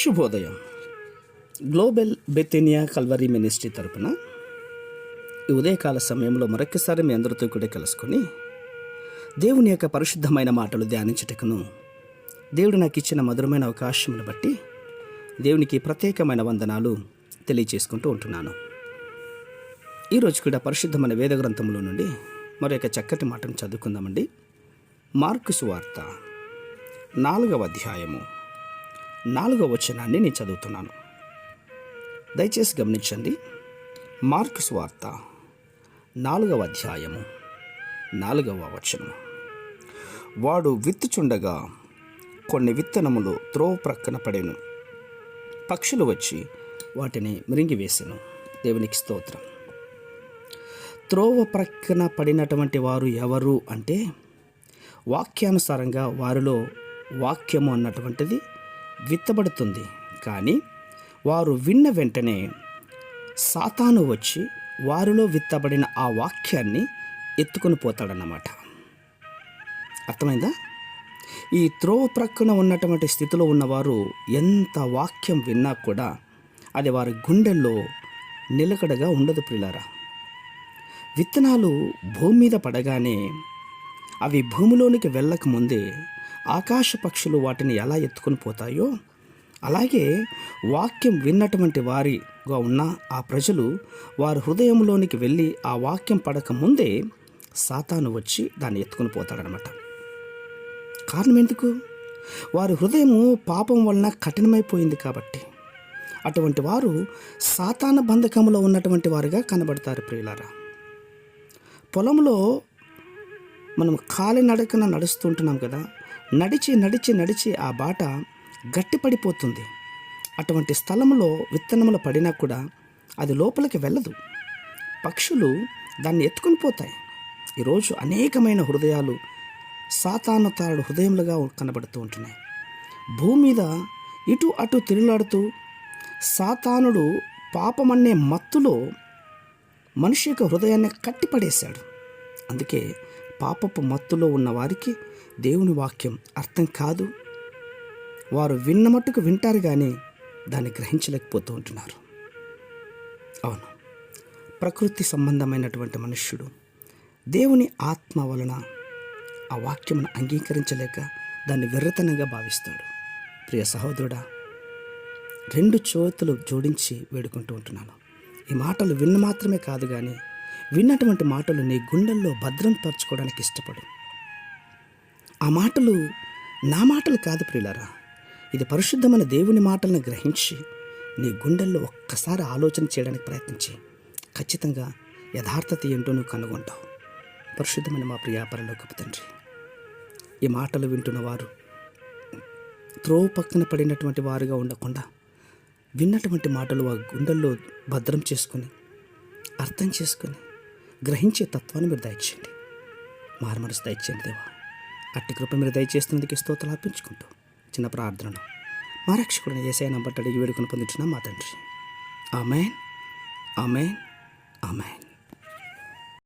శుభోదయం. Global బెతేనియా Calvary ministry తరపున ఈ ఉదయకాల సమయంలో మరొకసారి మీ అందరితో కూడా కలుసుకొని దేవుని యొక్క పరిశుద్ధమైన మాటలు ధ్యానించుటకును దేవుడు నాకు ఇచ్చిన మధురమైన అవకాశమును బట్టి దేవునికి ప్రత్యేకమైన వందనాలు తెలియచేసుకుంటూ ఉంటున్నాను. ఈరోజు కూడా పరిశుద్ధమైన వేద గ్రంథంలో నుండి మరొక చక్కటి మాటను చదువుకుందామండి. మార్కు సువార్త 4వ అధ్యాయము 4వ వచనాన్ని నేను చదువుతున్నాను. దయచేసి గమనించండి. మార్కు సువార్త 4వ అధ్యాయము 4వ వచనం. వాడు విత్తుచుండగా కొన్ని విత్తనములు త్రోవ ప్రక్కన పడెను. పక్షులు వచ్చి వాటిని మిరింగివేసెను. దేవునికి స్తోత్రం. త్రోవ ప్రక్కన పడినటువంటి వారు ఎవరు అంటే, వాక్యానుసారంగా వారిలో వాక్యము అన్నటువంటిది విత్తబడుతుంది. కానీ వారు విన్న వెంటనే సాతాను వచ్చి వారిలో విత్తబడిన ఆ వాక్యాన్ని ఎత్తుకొని పోతాడన్నమాట. అర్థమైందా? ఈ త్రోవ ప్రక్కన ఉన్నటువంటి స్థితిలో ఉన్నవారు ఎంత వాక్యం విన్నా కూడా అది వారి గుండెల్లో నిలకడగా ఉండదు ప్రియులారా. విత్తనాలు భూమి మీద పడగానే అవి భూమిలోనికి వెళ్ళకముందే ఆకాశ పక్షులు వాటిని ఎలా ఎత్తుకొని పోతాయో, అలాగే వాక్యం విన్నటువంటి వారిగా ఉన్న ఆ ప్రజలు వారి హృదయంలోనికి వెళ్ళి ఆ వాక్యం పడకముందే సాతాను వచ్చి దాన్ని ఎత్తుకొని పోతాడనమాట. కారణం ఎందుకు? వారి హృదయము పాపం వలన కఠినమైపోయింది కాబట్టి అటువంటి వారు సాతాన బంధకంలో ఉన్నటువంటి వారుగా కనబడతారు ప్రియులారా. పొలంలో మనం కాలినడకన నడుస్తుంటున్నాం కదా, నడిచి ఆ బాట గట్టిపడిపోతుంది. అటువంటి స్థలంలో విత్తనములు పడినా కూడా అది లోపలికి వెళ్ళదు. పక్షులు దాన్ని ఎత్తుకొని పోతాయి. ఈరోజు అనేకమైన హృదయాలు సాతాను తాడు హృదయములుగా కనబడుతూ ఉంటున్నాయి. భూమి మీద ఇటు అటు తిరుగులాడుతూ సాతానుడు పాపమనే మత్తులో మనిషి యొక్క హృదయాన్ని కట్టిపడేశాడు. అందుకే పాపపు మత్తులో ఉన్న వారికి దేవుని వాక్యం అర్థం కాదు. వారు విన్న మట్టుకు వింటారు కానీ దాన్ని గ్రహించలేకపోతూ ఉంటున్నారు. అవును, ప్రకృతి సంబంధమైనటువంటి మనుష్యుడు దేవుని ఆత్మ వలన ఆ వాక్యమును అంగీకరించలేక దాన్ని వెర్రతనంగా భావిస్తాడు. ప్రియ సహోదరుడా, 2 చేతులు జోడించి వేడుకుంటూ ఉంటున్నాను. ఈ మాటలు విన్న మాత్రమే కాదు కానీ విన్నటువంటి మాటలు నీ గుండెల్లో భద్రం పరచుకోవడానికి ఇష్టపడు. ఆ మాటలు నా మాటలు కాదు ప్రియులారా. ఇది పరిశుద్ధమైన దేవుని మాటలను గ్రహించి నీ గుండెల్లో ఒక్కసారి ఆలోచన చేయడానికి ప్రయత్నించి ఖచ్చితంగా యథార్థత ఏంటో నువ్వు కనుగొంటావు. పరిశుద్ధమైన మా ప్రియ పరలోకపు తండ్రి, ఈ మాటలు వింటున్న వారు త్రోవ పక్కన పడినటువంటి వారుగా ఉండకుండా విన్నటువంటి మాటలు వారి గుండెల్లో భద్రం చేసుకొని అర్థం చేసుకొని గ్రహించే తత్వాన్ని మీరు దయచేయండి. మారుమనసు దయచేయండి దేవా. అట్టి కృప మీరు దయచేస్తున్నందుకు స్తోత్రాలు అర్పించుకుంటూ చిన్న ప్రార్థనను మా రక్షకుడిని యేసయ్య నంబట అడిగి వేడుకొని పొందుతున్నాం మా తండ్రి. ఆమేన్, ఆమేన్, ఆమేన్.